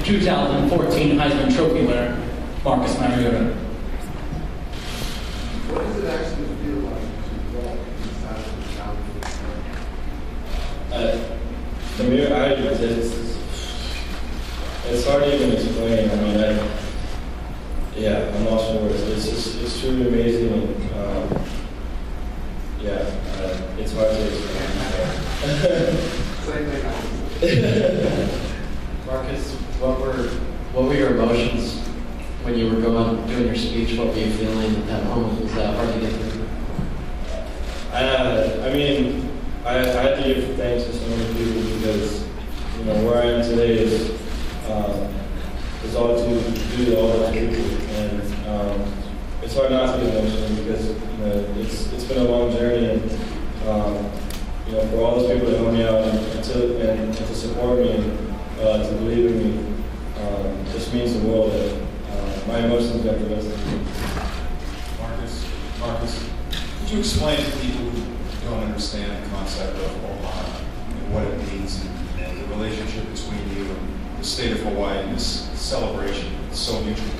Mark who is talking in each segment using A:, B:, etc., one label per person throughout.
A: 2014 Heisman Trophy winner, Marcus Mariota.
B: What does it actually feel like to walk inside of the
C: For me, it's hard to even explain. I mean, I'm not sure. It's truly amazing. And, it's hard to
B: Same thing.
D: Marcus, what were your emotions when you were doing your speech? What were you feeling at that moment? Was that hard to get through?
C: I had to give thanks to so many people because, where I am today is all due to all those people. And it's hard not to get emotional because, it's been a long journey. And, for all those people that helped me out and to support me and to believe in me, just means the world. That my emotions got the best of me.
E: Marcus, could you explain to people who don't understand the concept of Ohio and what it means and the relationship between you and the state of Hawaii and this celebration? It's so mutual.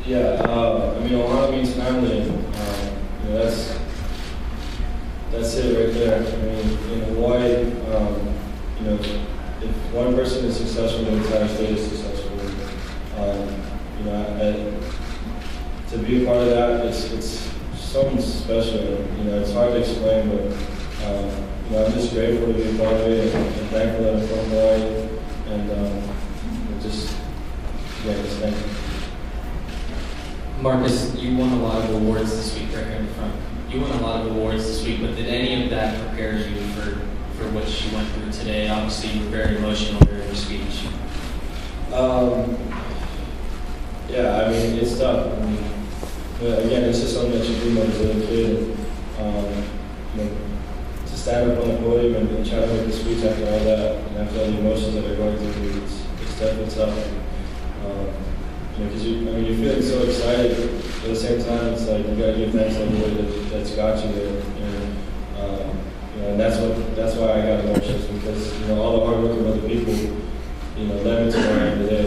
C: Yeah, Ohio means family, and that's it right there. I mean, in Hawaii, if one person is successful, the entire state is successful. To be a part of that, it's something special. It's hard to explain, but I'm just grateful to be a part of it and thankful that I'm from Hawaii. And just thank you.
A: Marcus, you won a lot of awards this week right here in the front. You won a lot of awards this week, but did any of that prepare you for what you went through today? Obviously, you were very emotional during your speech.
C: It's tough. Again, it's just something that you dream of as a kid. To stand up on the podium and try to make a speech after all that, and after all the emotions that are going through, it's definitely tough. Because you're feeling so excited, but at the same time, it's like you gotta give thanks to everybody that's got you there. And that's why I got emotions, because all the hard work of other people, led me to where I am today.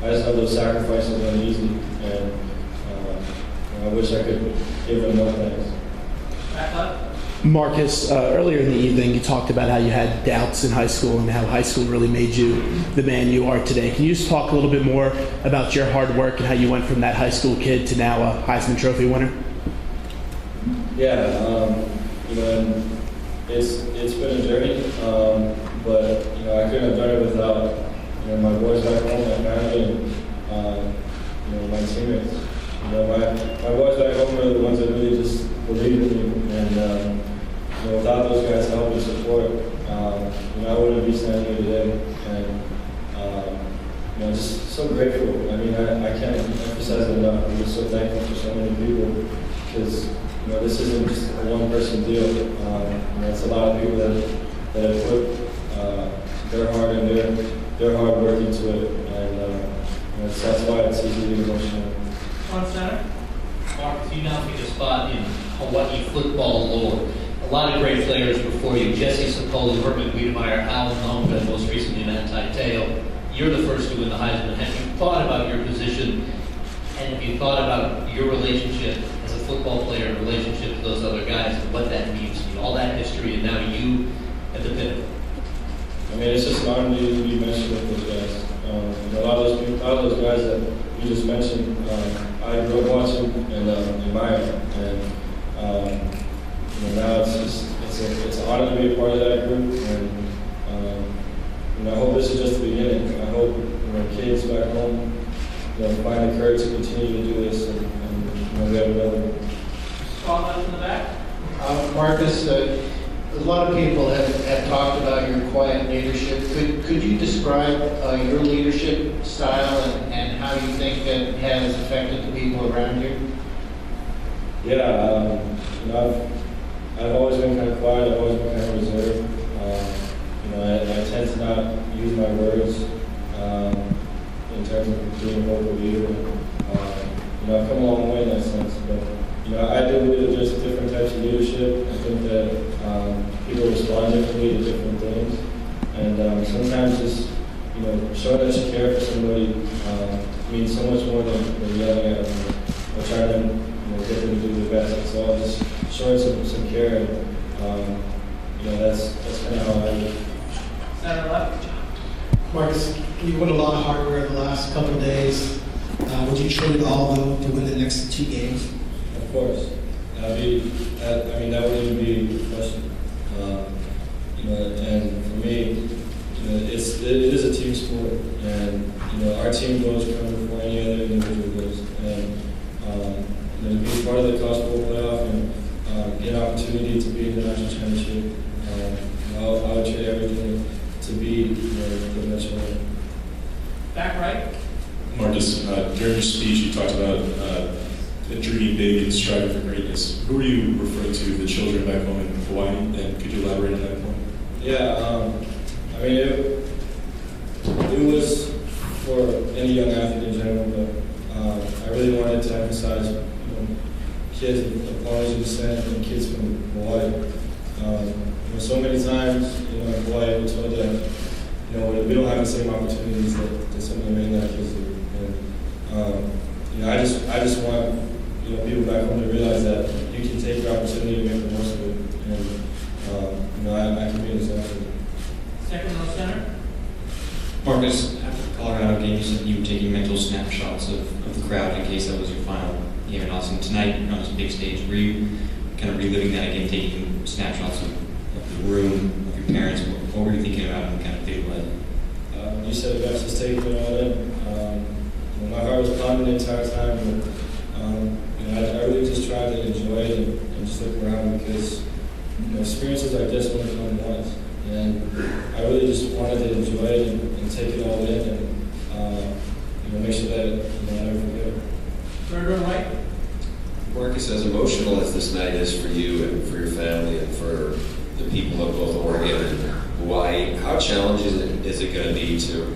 C: I just know those sacrifices weren't easy, and I wish I could give them more thanks.
F: Marcus, earlier in the evening, you talked about how you had doubts in high school and how high school really made you the man you are today. Can you just talk a little bit more about your hard work and how you went from that high school kid to now a Heisman Trophy winner?
C: And it's been a journey, but I couldn't have done it without my boys back home, my family, and my teammates. My boys back home are the ones that really just believe in me, and without those guys' help and support, I wouldn't be standing here today. And just so grateful. I can't emphasize it enough. I'm just so thankful for so many people, because this isn't just a one-person deal. It's a lot of people that have put their heart and their hard work into it, and that's why it's easy to be emotional.
A: On center. Marcus, you now take a spot in Hawaii football lore. A lot of great players before you: Jesse Sapoli, Herman Wiedemeyer, Alan Longman, most recently Manti Te'o. You're the first to win the Heisman. Have you thought about your position, and have you thought about your relationship as a football player in relationship to those other guys and what that means to you? All that history, and now you at the pinnacle.
C: It's just an honor to be mentioned with those guys. A lot of those guys that you just mentioned, I grew up watching and admiring, and now it's an honor to be a part of that group, and I hope this is just the beginning. I hope kids back home find the courage to continue to do this, and we have another.
A: Comment in the back.
G: Marcus, a lot of people have talked about your quiet leadership. Could you describe your leadership style and how you think that has affected the people around you?
C: I've always been kind of quiet. I've always been kind of reserved. I tend to not use my words in terms of being a vocal leader. I've come a long way in that sense, but I do believe that there's different types of leadership. I think that people respond differently to different things, and sometimes just showing that you care for somebody means so much more than yelling at them or trying to get them to do their best. It's all just showing some care, and that's kind of how I live.
G: Center left.
H: Marcus, you won a lot of hardware the last couple of days. Would you trade it all though to win the next 2 games?
C: Of course. That wouldn't even be a question. And for me, it is a team sport, and our team goals come before any other individual goals. And to be part of the college football playoff and get an opportunity to be in the national championship, I would trade everything to be the best one.
G: Back right.
I: Marcus, during your speech, you talked about dreaming big and striving for greatness. Who are you referring to? The children back home in Hawaii? And could you elaborate on that point?
C: Yeah, it was for any young athlete in general, but I really wanted to emphasize kids of Polynesian descent and kids from Hawaii. So many times, in Hawaii, we're told that we don't have the same opportunities that some of the mainland kids do. And I just want people back home to realize that you can take your opportunity and make the most of it. And I can be an example.
G: Second row center.
J: Marcus, after the Colorado game, you said you were taking mental snapshots of the crowd in case that was your final game in Austin. Tonight, you're on this big stage. Were you kind of reliving that again, taking snapshots of the room, of your parents? What were you thinking about and kind of feeling like?
C: You said it best, just taking it all in. My heart was pounding the entire time, but I really just tried to enjoy it and just look around, because experiences like this only come once, and I really just wanted to enjoy it and take it all in, and make sure that I never forget it.
G: Third row right.
K: Marcus, as emotional as this night is for you and for your family and for the people of both Oregon and Hawaii, how challenging is it going to be to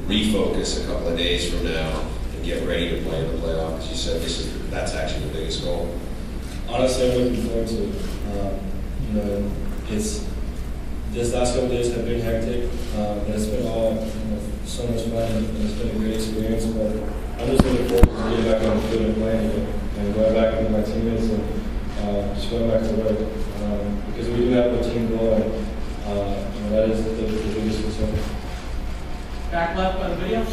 K: refocus a couple of days from now and get ready to play in the playoff? Because you said that's actually the biggest goal.
C: Honestly, I'm looking forward to it. This last couple of days have been hectic, but it's been all so much fun, and it's been a great experience. But I'm just looking forward to getting back on the field and playing and going back with my teammates and just going back to work, because we do have a team goal, and that is the biggest concern.
G: Back left by the video.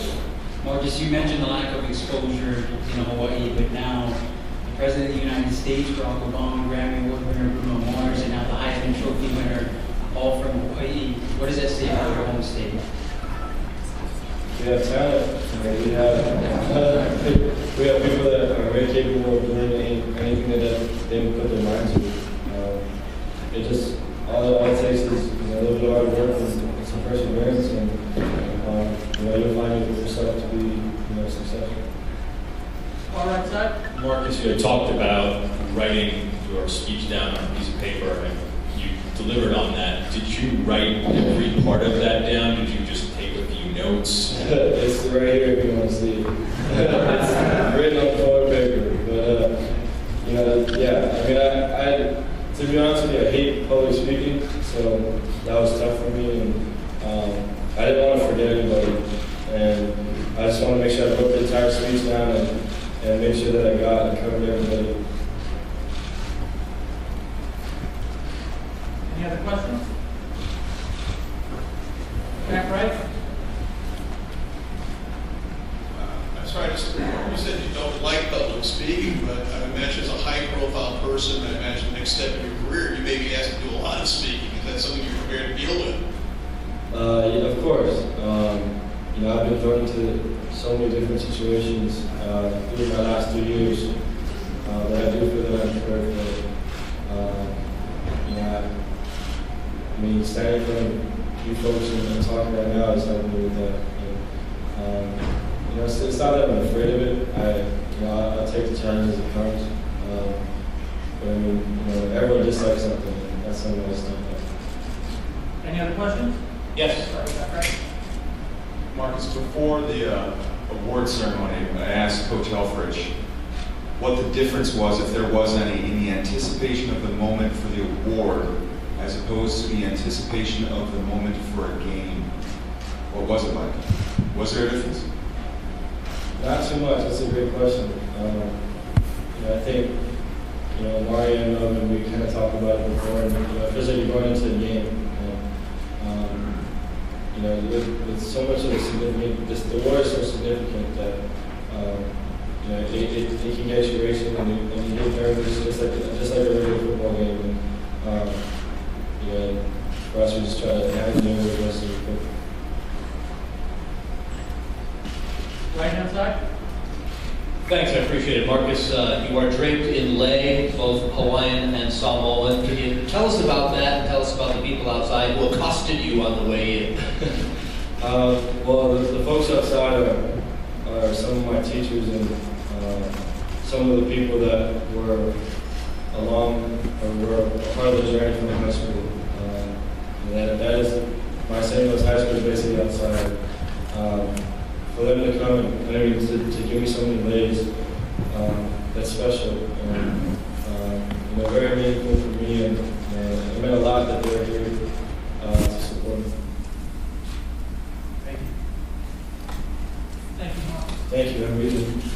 L: Marcus, you mentioned the lack of exposure in Hawaii, but now the President of the United States, Barack Obama, Grammy Award winner Bruno Mars, and now the Heisman Trophy winner, all from Hawaii. What does that say about your home state?
C: We have talent. We have people that are very capable of doing anything that they would put their mind to. It just all it takes is a little bit of hard work and some perseverance, and you'll find yourself to be successful.
G: Far right side.
I: Marcus, you had talked about writing your speech down on a piece of paper, and you delivered on that. Did you write every part of that down? Did you just take a few notes?
C: It's right here if you want to see it. It's written on photo paper. But, I to be honest with you, I hate public speaking, so that was tough for me. And I didn't want to forget anybody. And I just want to make sure I wrote the entire speech down and make sure that I got and covered everybody.
G: Any other questions? Back right.
M: I'm sorry, you said you don't like public speaking, but I imagine as a high-profile person, I imagine the next step in your career, you may be asked to do a lot of speaking. Is that something you're prepared to deal with?
C: Yeah, of course. I've been thrown into so many different situations through my last 2 years that I do feel that I'm prepared for. Standing in front of you folks and talking right now is helping me with that. It's not that I'm afraid of it. I'll take the challenge as it comes. But everyone dislikes something. And that's something I just don't like.
G: Any other questions?
A: Yes.
G: Sorry, back right.
E: Marcus, before the award ceremony, I asked Coach Helfrich what the difference was, if there was any, in the anticipation of the moment for the award as opposed to the anticipation of the moment for a game What was it like? Was there a difference?
C: Not too much. That's a great question. I think, Mario and Melvin, we kind of talked about it before, and, especially you're going into the game, with so much of the significant, the war is so significant that, it can get you racing and you get nervous, just like a regular football game. And, for us, we just try to have the rest of the equipment.
L: Right hand side?
A: Thanks, I appreciate it. Marcus, you are draped in lei, both Hawaiian and Samoan. Can you tell us about that and tell us about the people outside who accosted you on the way in?
C: Well, the folks outside are some of my teachers and some of the people that were along or were part of the journey from the high school. That is, my St. Louis High School is basically outside. For them to come and to give me so many leis, that's special and very meaningful for me, and it meant a lot that they were here to support me.
L: Thank you. Thank you, Mark.
C: Thank you. Have a good day.